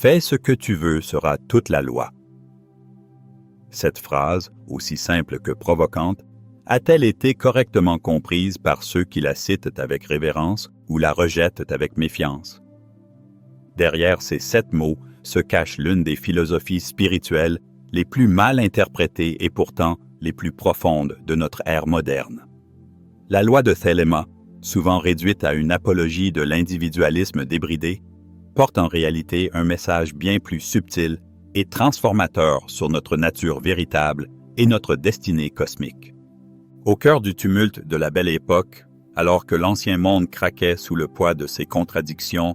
Fais ce que tu veux sera toute la loi. Cette phrase, aussi simple que provocante, a-t-elle été correctement comprise par ceux qui la citent avec révérence ou la rejettent avec méfiance? Derrière ces 7 mots se cache l'une des philosophies spirituelles les plus mal interprétées et pourtant les plus profondes de notre ère moderne. La loi de Thelema, souvent réduite à une apologie de l'individualisme débridé, porte en réalité un message bien plus subtil et transformateur sur notre nature véritable et notre destinée cosmique. Au cœur du tumulte de la Belle Époque, alors que l'ancien monde craquait sous le poids de ses contradictions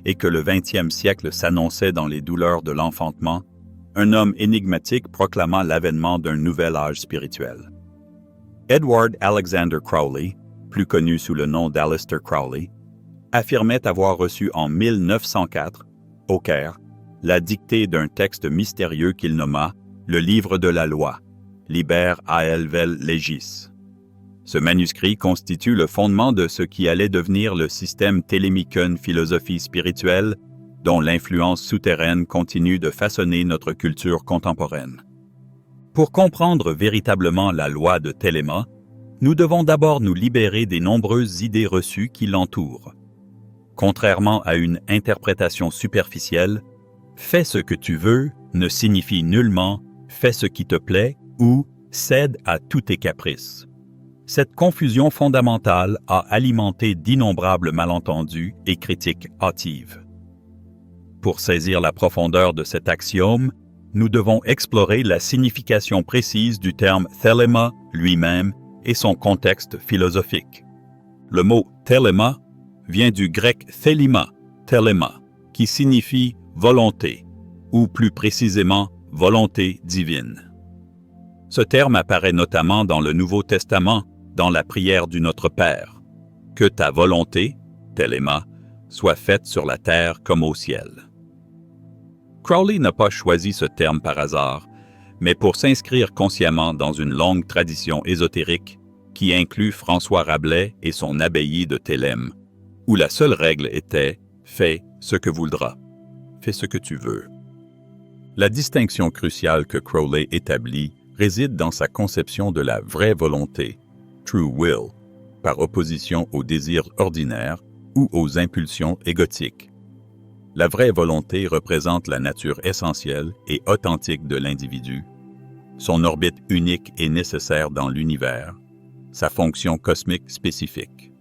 et que le 20e siècle s'annonçait dans les douleurs de l'enfantement, un homme énigmatique proclama l'avènement d'un nouvel âge spirituel. Edward Alexander Crowley, plus connu sous le nom d'Aleister Crowley, affirmait avoir reçu en 1904, au Caire, la dictée d'un texte mystérieux qu'il nomma le Livre de la Loi, Liber Aelvel Legis. Ce manuscrit constitue le fondement de ce qui allait devenir le système Thélemiqueune philosophie spirituelle, dont l'influence souterraine continue de façonner notre culture contemporaine. Pour comprendre véritablement la loi de Thelema, nous devons d'abord nous libérer des nombreuses idées reçues qui l'entourent. Contrairement à une interprétation superficielle, « fais ce que tu veux » ne signifie nullement « fais ce qui te plaît » ou « cède à tous tes caprices ». Cette confusion fondamentale a alimenté d'innombrables malentendus et critiques hâtives. Pour saisir la profondeur de cet axiome, nous devons explorer la signification précise du terme thelema lui-même et son contexte philosophique. Le mot thelema vient du grec thelima, thelema, qui signifie volonté, ou plus précisément volonté divine. Ce terme apparaît notamment dans le Nouveau Testament, dans la prière du Notre Père. Que ta volonté, thelema, soit faite sur la terre comme au ciel. Crowley n'a pas choisi ce terme par hasard, mais pour s'inscrire consciemment dans une longue tradition ésotérique qui inclut François Rabelais et son abbaye de Thélème, où la seule règle était « fais ce que voudras, fais ce que tu veux ». La distinction cruciale que Crowley établit réside dans sa conception de la vraie volonté, true will, par opposition aux désirs ordinaires ou aux impulsions égotiques. La vraie volonté représente la nature essentielle et authentique de l'individu, son orbite unique et nécessaire dans l'univers, sa fonction cosmique spécifique.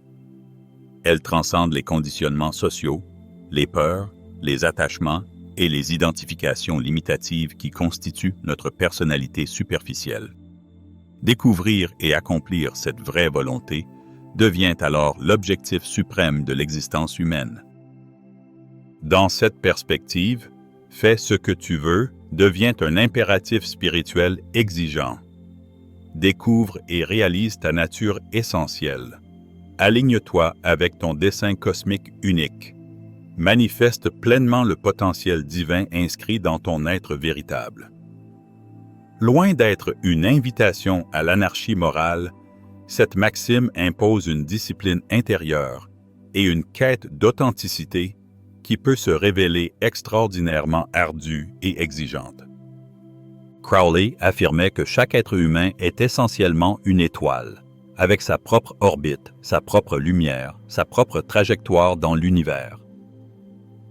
Elle transcende les conditionnements sociaux, les peurs, les attachements et les identifications limitatives qui constituent notre personnalité superficielle. Découvrir et accomplir cette vraie volonté devient alors l'objectif suprême de l'existence humaine. Dans cette perspective, « fais ce que tu veux » devient un impératif spirituel exigeant. Découvre et réalise ta nature essentielle. Aligne-toi avec ton dessein cosmique unique. Manifeste pleinement le potentiel divin inscrit dans ton être véritable. Loin d'être une invitation à l'anarchie morale, cette maxime impose une discipline intérieure et une quête d'authenticité qui peut se révéler extraordinairement ardue et exigeante. Crowley affirmait que chaque être humain est essentiellement une étoile, avec sa propre orbite, sa propre lumière, sa propre trajectoire dans l'univers.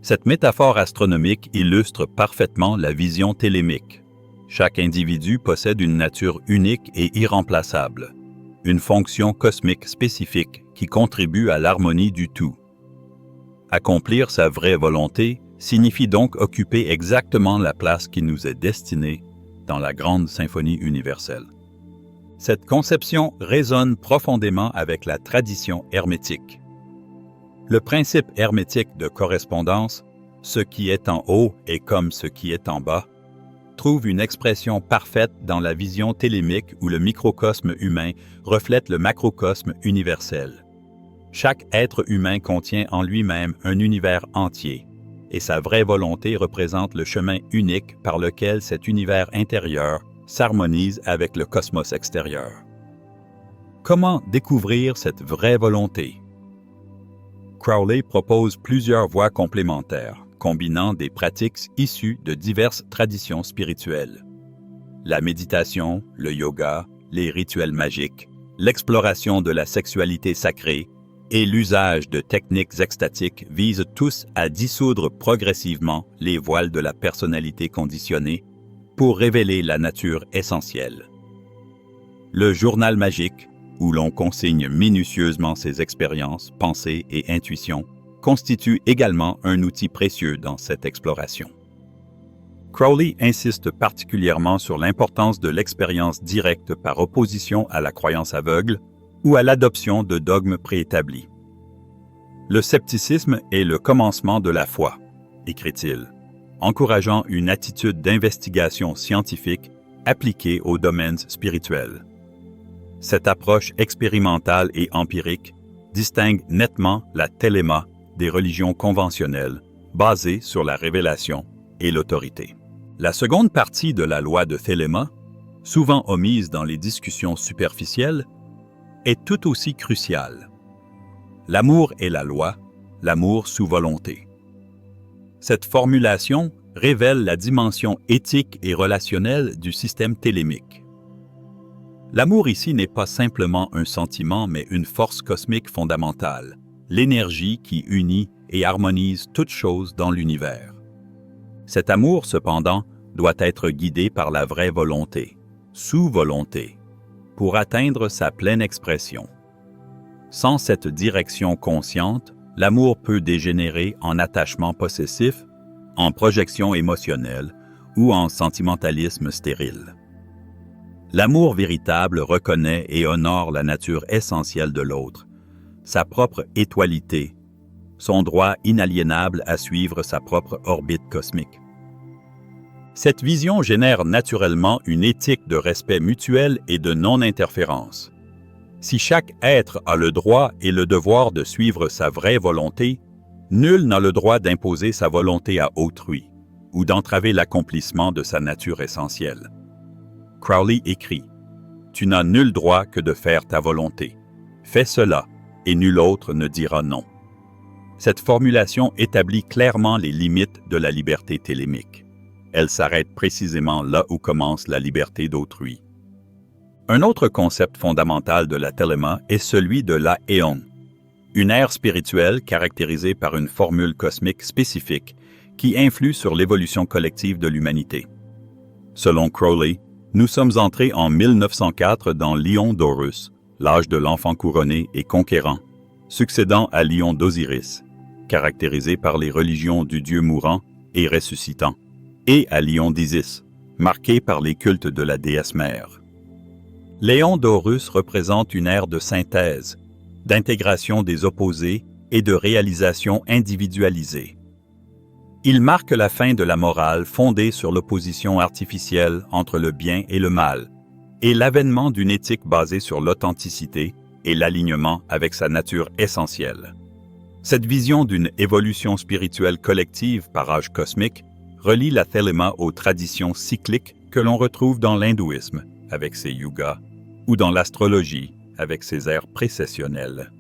Cette métaphore astronomique illustre parfaitement la vision thélémique. Chaque individu possède une nature unique et irremplaçable, une fonction cosmique spécifique qui contribue à l'harmonie du tout. Accomplir sa vraie volonté signifie donc occuper exactement la place qui nous est destinée dans la grande symphonie universelle. Cette conception résonne profondément avec la tradition hermétique. Le principe hermétique de correspondance, ce qui est en haut est comme ce qui est en bas, trouve une expression parfaite dans la vision thélémique où le microcosme humain reflète le macrocosme universel. Chaque être humain contient en lui-même un univers entier, et sa vraie volonté représente le chemin unique par lequel cet univers intérieur s'harmonise avec le cosmos extérieur. Comment découvrir cette vraie volonté? Crowley propose plusieurs voies complémentaires, combinant des pratiques issues de diverses traditions spirituelles. La méditation, le yoga, les rituels magiques, l'exploration de la sexualité sacrée et l'usage de techniques extatiques visent tous à dissoudre progressivement les voiles de la personnalité conditionnée pour révéler la nature essentielle. Le journal magique, où l'on consigne minutieusement ses expériences, pensées et intuitions, constitue également un outil précieux dans cette exploration. Crowley insiste particulièrement sur l'importance de l'expérience directe par opposition à la croyance aveugle ou à l'adoption de dogmes préétablis. Le scepticisme est le commencement de la foi, écrit-il, encourageant une attitude d'investigation scientifique appliquée aux domaines spirituels. Cette approche expérimentale et empirique distingue nettement la téléma des religions conventionnelles basées sur la révélation et l'autorité. La seconde partie de la loi de Thelema, souvent omise dans les discussions superficielles, est tout aussi cruciale. L'amour est la loi, l'amour sous volonté. Cette formulation révèle la dimension éthique et relationnelle du système télémique. L'amour ici n'est pas simplement un sentiment, mais une force cosmique fondamentale, l'énergie qui unit et harmonise toute chose dans l'univers. Cet amour, cependant, doit être guidé par la vraie volonté, sous-volonté, pour atteindre sa pleine expression. Sans cette direction consciente, l'amour peut dégénérer en attachement possessif, en projection émotionnelle ou en sentimentalisme stérile. L'amour véritable reconnaît et honore la nature essentielle de l'autre, sa propre étoilité, son droit inaliénable à suivre sa propre orbite cosmique. Cette vision génère naturellement une éthique de respect mutuel et de non-interférence. Si chaque être a le droit et le devoir de suivre sa vraie volonté, nul n'a le droit d'imposer sa volonté à autrui ou d'entraver l'accomplissement de sa nature essentielle. Crowley écrit « Tu n'as nul droit que de faire ta volonté. Fais cela, et nul autre ne dira non. » Cette formulation établit clairement les limites de la liberté télémique. Elle s'arrête précisément là où commence la liberté d'autrui. Un autre concept fondamental de la téléma est celui de la éon, une ère spirituelle caractérisée par une formule cosmique spécifique qui influe sur l'évolution collective de l'humanité. Selon Crowley, nous sommes entrés en 1904 dans l'Ion d'Horus, l'âge de l'enfant couronné et conquérant, succédant à l'Ion d'Osiris, caractérisé par les religions du dieu mourant et ressuscitant, et à l'Ion d'Isis, marqué par les cultes de la déesse mère. L'Éon d'Horus représente une ère de synthèse, d'intégration des opposés et de réalisation individualisée. Il marque la fin de la morale fondée sur l'opposition artificielle entre le bien et le mal, et l'avènement d'une éthique basée sur l'authenticité et l'alignement avec sa nature essentielle. Cette vision d'une évolution spirituelle collective par âge cosmique relie la téléma aux traditions cycliques que l'on retrouve dans l'hindouisme, avec ses yugas, ou dans l'astrologie, avec ses ères précessionnelles.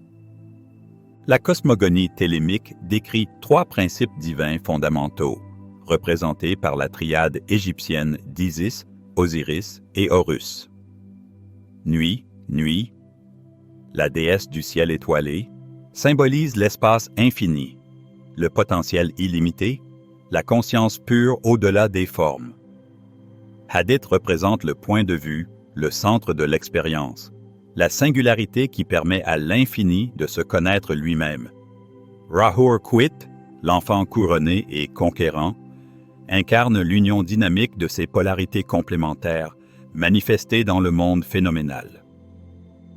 La cosmogonie télémique décrit 3 principes divins fondamentaux, représentés par la triade égyptienne d'Isis, Osiris et Horus. Nuit, nuit, la déesse du ciel étoilé, symbolise l'espace infini, le potentiel illimité, la conscience pure au-delà des formes. Hadith représente le point de vue, le centre de l'expérience, la singularité qui permet à l'infini de se connaître lui-même. Rahur Quit, l'enfant couronné et conquérant, incarne l'union dynamique de ces polarités complémentaires manifestées dans le monde phénoménal.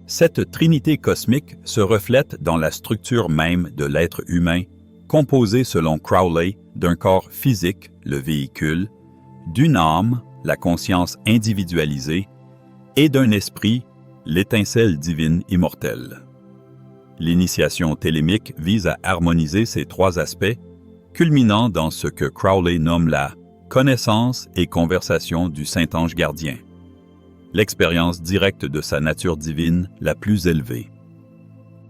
Cette trinité cosmique se reflète dans la structure même de l'être humain, composé selon Crowley d'un corps physique, le véhicule, d'une âme, la conscience individualisée, et d'un esprit, l'étincelle divine immortelle. L'initiation télémique vise à harmoniser ces 3 aspects, culminant dans ce que Crowley nomme la connaissance et conversation du Saint-Ange gardien, l'expérience directe de sa nature divine la plus élevée.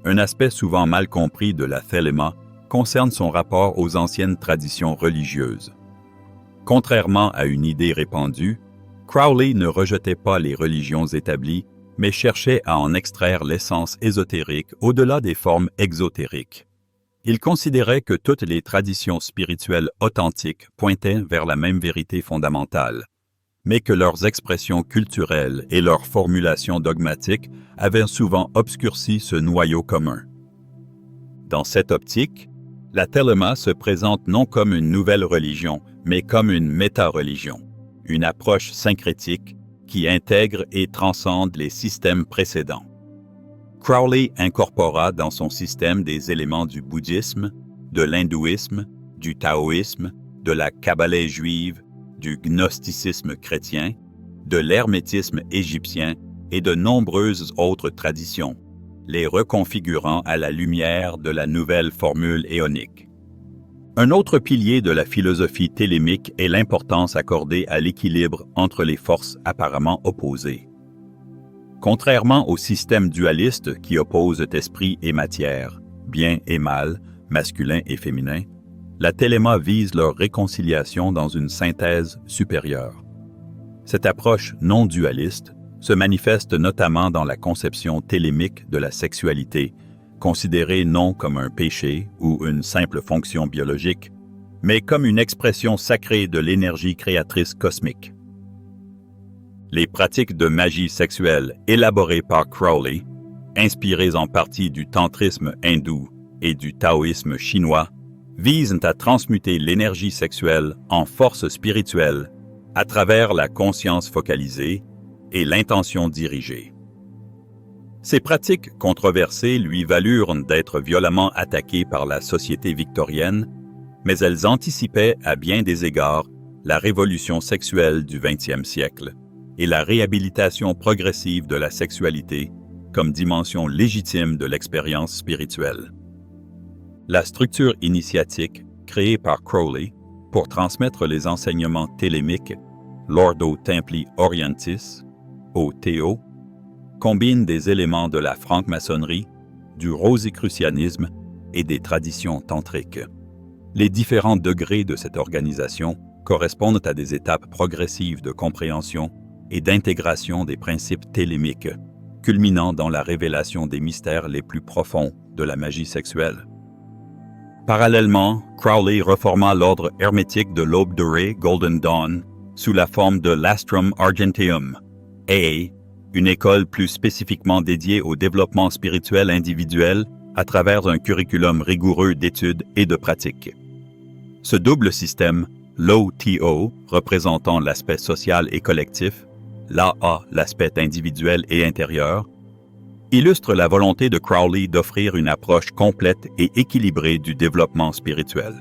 Un aspect souvent mal compris de la téléma concerne son rapport aux anciennes traditions religieuses. Contrairement à une idée répandue, Crowley ne rejetait pas les religions établies, mais cherchait à en extraire l'essence ésotérique au-delà des formes exotériques. Il considérait que toutes les traditions spirituelles authentiques pointaient vers la même vérité fondamentale, mais que leurs expressions culturelles et leurs formulations dogmatiques avaient souvent obscurci ce noyau commun. Dans cette optique, la Thelema se présente non comme une nouvelle religion, mais comme une méta-religion, une approche syncrétique qui intègre et transcende les systèmes précédents. Crowley incorpora dans son système des éléments du bouddhisme, de l'hindouisme, du taoïsme, de la kabbale juive, du gnosticisme chrétien, de l'hermétisme égyptien et de nombreuses autres traditions, les reconfigurant à la lumière de la nouvelle formule éonique. Un autre pilier de la philosophie thélémique est l'importance accordée à l'équilibre entre les forces apparemment opposées. Contrairement au système dualiste qui oppose esprit et matière, bien et mal, masculin et féminin, la Thelema vise leur réconciliation dans une synthèse supérieure. Cette approche non dualiste se manifeste notamment dans la conception thélémique de la sexualité, considérée non comme un péché ou une simple fonction biologique, mais comme une expression sacrée de l'énergie créatrice cosmique. Les pratiques de magie sexuelle élaborées par Crowley, inspirées en partie du tantrisme hindou et du taoïsme chinois, visent à transmuter l'énergie sexuelle en force spirituelle à travers la conscience focalisée et l'intention dirigée. Ces pratiques controversées lui valurent d'être violemment attaquées par la société victorienne, mais elles anticipaient à bien des égards la révolution sexuelle du XXe siècle et la réhabilitation progressive de la sexualité comme dimension légitime de l'expérience spirituelle. La structure initiatique créée par Crowley pour transmettre les enseignements thélémiques, l'Ordo Templi Orientis, OTO, combine des éléments de la franc-maçonnerie, du rosicrucianisme et des traditions tantriques. Les différents degrés de cette organisation correspondent à des étapes progressives de compréhension et d'intégration des principes thélémiques, culminant dans la révélation des mystères les plus profonds de la magie sexuelle. Parallèlement, Crowley reforma l'ordre hermétique de l'Aube dorée Golden Dawn sous la forme de l'Astrum Argenteum, AA, une école plus spécifiquement dédiée au développement spirituel individuel à travers un curriculum rigoureux d'études et de pratiques. Ce double système, l'OTO, représentant l'aspect social et collectif, l'AA, l'aspect individuel et intérieur, illustre la volonté de Crowley d'offrir une approche complète et équilibrée du développement spirituel.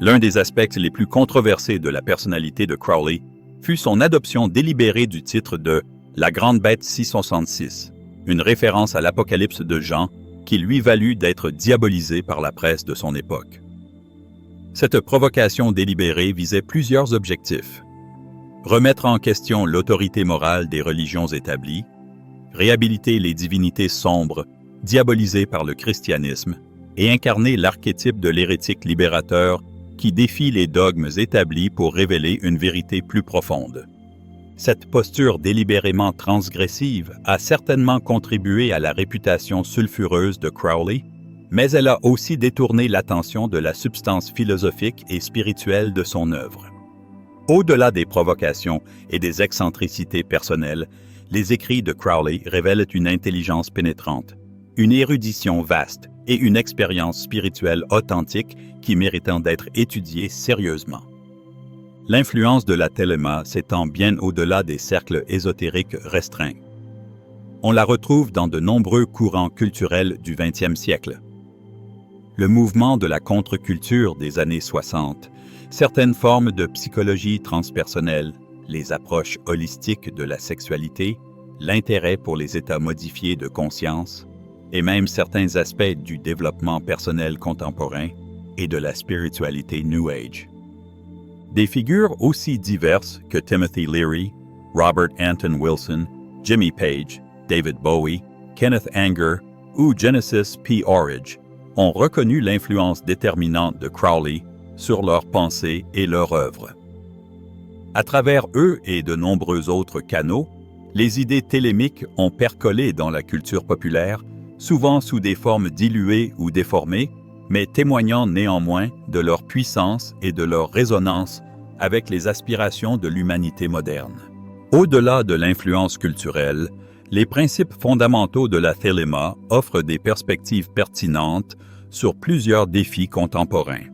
L'un des aspects les plus controversés de la personnalité de Crowley fut son adoption délibérée du titre de « La Grande Bête 666 », une référence à l'Apocalypse de Jean qui lui valut d'être diabolisé par la presse de son époque. Cette provocation délibérée visait plusieurs objectifs. Remettre en question l'autorité morale des religions établies, réhabiliter les divinités sombres, diabolisées par le christianisme, et incarner l'archétype de l'hérétique libérateur qui défie les dogmes établis pour révéler une vérité plus profonde. Cette posture délibérément transgressive a certainement contribué à la réputation sulfureuse de Crowley, mais elle a aussi détourné l'attention de la substance philosophique et spirituelle de son œuvre. Au-delà des provocations et des excentricités personnelles, les écrits de Crowley révèlent une intelligence pénétrante, une érudition vaste et une expérience spirituelle authentique qui méritent d'être étudiée sérieusement. L'influence de la Thelema s'étend bien au-delà des cercles ésotériques restreints. On la retrouve dans de nombreux courants culturels du XXe siècle. Le mouvement de la contre-culture des années 60, certaines formes de psychologie transpersonnelle, les approches holistiques de la sexualité, l'intérêt pour les états modifiés de conscience, et même certains aspects du développement personnel contemporain et de la spiritualité New Age. Des figures aussi diverses que Timothy Leary, Robert Anton Wilson, Jimmy Page, David Bowie, Kenneth Anger ou Genesis P. Orridge ont reconnu l'influence déterminante de Crowley sur leurs pensées et leur œuvre. À travers eux et de nombreux autres canaux, les idées télémiques ont percolé dans la culture populaire, souvent sous des formes diluées ou déformées, mais témoignant néanmoins de leur puissance et de leur résonance avec les aspirations de l'humanité moderne. Au-delà de l'influence culturelle, les principes fondamentaux de la Thelema offrent des perspectives pertinentes sur plusieurs défis contemporains.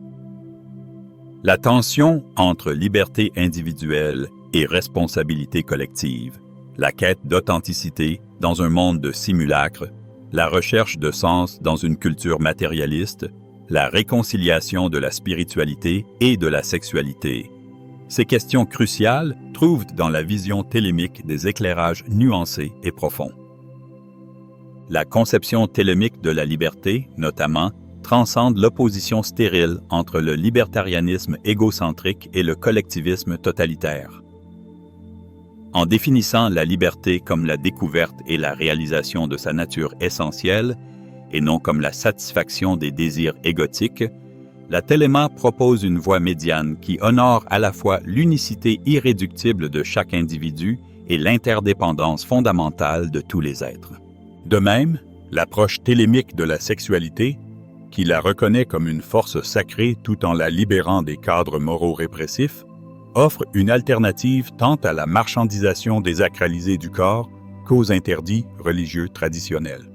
La tension entre liberté individuelle et responsabilité collective, la quête d'authenticité dans un monde de simulacres, la recherche de sens dans une culture matérialiste, la réconciliation de la spiritualité et de la sexualité. Ces questions cruciales trouvent dans la vision télémique des éclairages nuancés et profonds. La conception télémique de la liberté, notamment, transcende l'opposition stérile entre le libertarianisme égocentrique et le collectivisme totalitaire. En définissant la liberté comme la découverte et la réalisation de sa nature essentielle, et non comme la satisfaction des désirs égotiques, la Thelema propose une voie médiane qui honore à la fois l'unicité irréductible de chaque individu et l'interdépendance fondamentale de tous les êtres. De même, l'approche télémique de la sexualité, qui la reconnaît comme une force sacrée tout en la libérant des cadres moraux répressifs, offre une alternative tant à la marchandisation désacralisée du corps qu'aux interdits religieux traditionnels.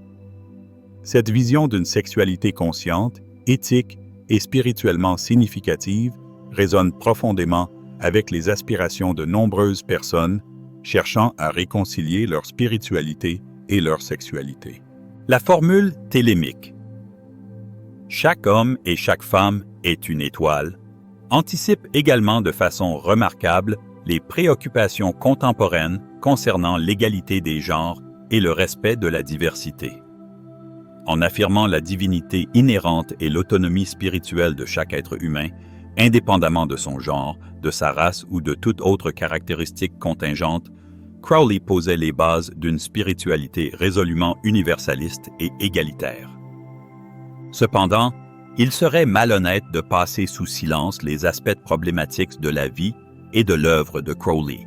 Cette vision d'une sexualité consciente, éthique et spirituellement significative résonne profondément avec les aspirations de nombreuses personnes cherchant à réconcilier leur spiritualité et leur sexualité. La formule télémique. Chaque homme et chaque femme est une étoile, anticipe également de façon remarquable les préoccupations contemporaines concernant l'égalité des genres et le respect de la diversité. En affirmant la divinité inhérente et l'autonomie spirituelle de chaque être humain, indépendamment de son genre, de sa race ou de toute autre caractéristique contingente, Crowley posait les bases d'une spiritualité résolument universaliste et égalitaire. Cependant, il serait malhonnête de passer sous silence les aspects problématiques de la vie et de l'œuvre de Crowley.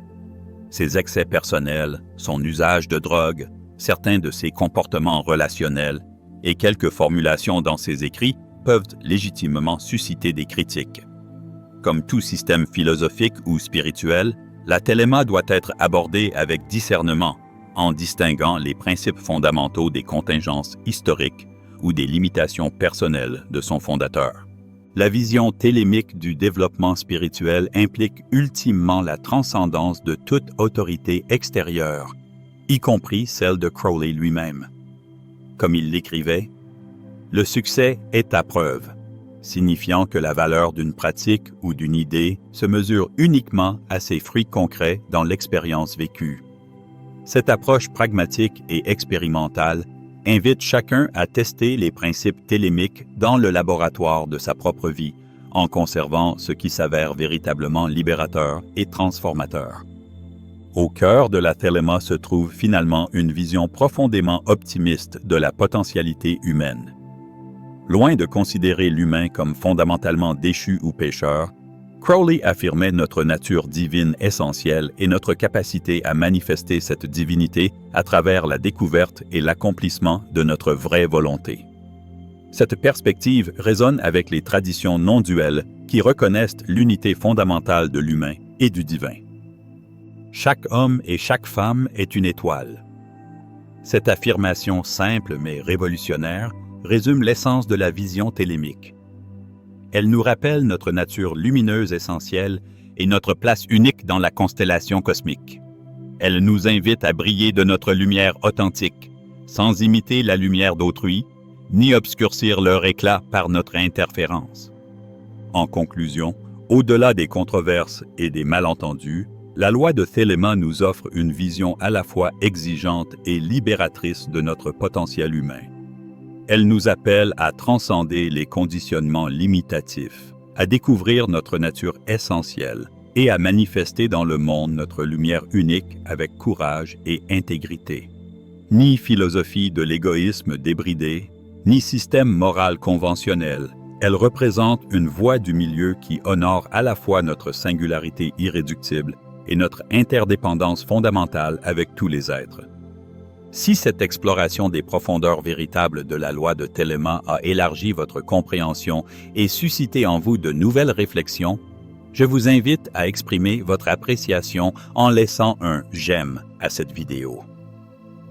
Ses excès personnels, son usage de drogue, certains de ses comportements relationnels et quelques formulations dans ses écrits peuvent légitimement susciter des critiques. Comme tout système philosophique ou spirituel, la Thelema doit être abordée avec discernement, en distinguant les principes fondamentaux des contingences historiques ou des limitations personnelles de son fondateur. La vision télémique du développement spirituel implique ultimement la transcendance de toute autorité extérieure, y compris celle de Crowley lui-même. Comme il l'écrivait, « Le succès est à preuve », signifiant que la valeur d'une pratique ou d'une idée se mesure uniquement à ses fruits concrets dans l'expérience vécue. Cette approche pragmatique et expérimentale invite chacun à tester les principes télémiques dans le laboratoire de sa propre vie, en conservant ce qui s'avère véritablement libérateur et transformateur. Au cœur de la Thelema se trouve finalement une vision profondément optimiste de la potentialité humaine. Loin de considérer l'humain comme fondamentalement déchu ou pécheur, Crowley affirmait notre nature divine essentielle et notre capacité à manifester cette divinité à travers la découverte et l'accomplissement de notre vraie volonté. Cette perspective résonne avec les traditions non-duelles qui reconnaissent l'unité fondamentale de l'humain et du divin. Chaque homme et chaque femme est une étoile. Cette affirmation simple mais révolutionnaire résume l'essence de la vision télémique. Elle nous rappelle notre nature lumineuse essentielle et notre place unique dans la constellation cosmique. Elle nous invite à briller de notre lumière authentique, sans imiter la lumière d'autrui, ni obscurcir leur éclat par notre interférence. En conclusion, au-delà des controverses et des malentendus, la loi de Thelema nous offre une vision à la fois exigeante et libératrice de notre potentiel humain. Elle nous appelle à transcender les conditionnements limitatifs, à découvrir notre nature essentielle et à manifester dans le monde notre lumière unique avec courage et intégrité. Ni philosophie de l'égoïsme débridé, ni système moral conventionnel. Elle représente une voie du milieu qui honore à la fois notre singularité irréductible et notre interdépendance fondamentale avec tous les êtres. Si cette exploration des profondeurs véritables de la loi de Téléma a élargi votre compréhension et suscité en vous de nouvelles réflexions, je vous invite à exprimer votre appréciation en laissant un « j'aime » à cette vidéo.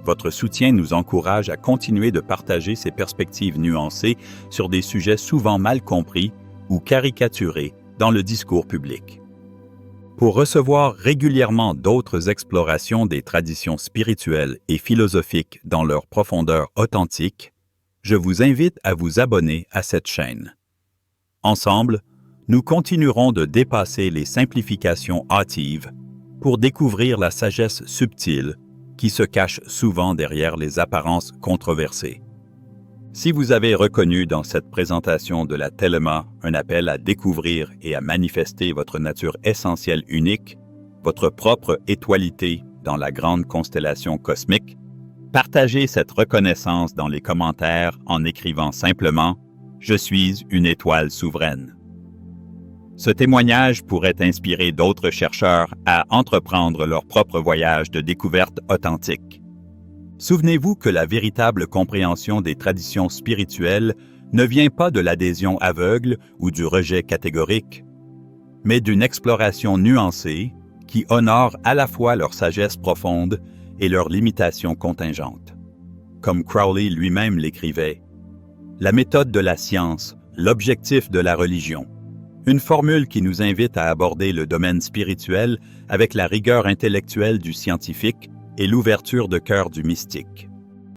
Votre soutien nous encourage à continuer de partager ces perspectives nuancées sur des sujets souvent mal compris ou caricaturés dans le discours public. Pour recevoir régulièrement d'autres explorations des traditions spirituelles et philosophiques dans leur profondeur authentique, je vous invite à vous abonner à cette chaîne. Ensemble, nous continuerons de dépasser les simplifications hâtives pour découvrir la sagesse subtile qui se cache souvent derrière les apparences controversées. Si vous avez reconnu dans cette présentation de la Téléma un appel à découvrir et à manifester votre nature essentielle unique, votre propre étoilité dans la grande constellation cosmique, partagez cette reconnaissance dans les commentaires en écrivant simplement « Je suis une étoile souveraine ». Ce témoignage pourrait inspirer d'autres chercheurs à entreprendre leur propre voyage de découverte authentique. Souvenez-vous que la véritable compréhension des traditions spirituelles ne vient pas de l'adhésion aveugle ou du rejet catégorique, mais d'une exploration nuancée qui honore à la fois leur sagesse profonde et leurs limitations contingentes. Comme Crowley lui-même l'écrivait, « La méthode de la science, l'objectif de la religion », une formule qui nous invite à aborder le domaine spirituel avec la rigueur intellectuelle du scientifique et l'ouverture de cœur du mystique.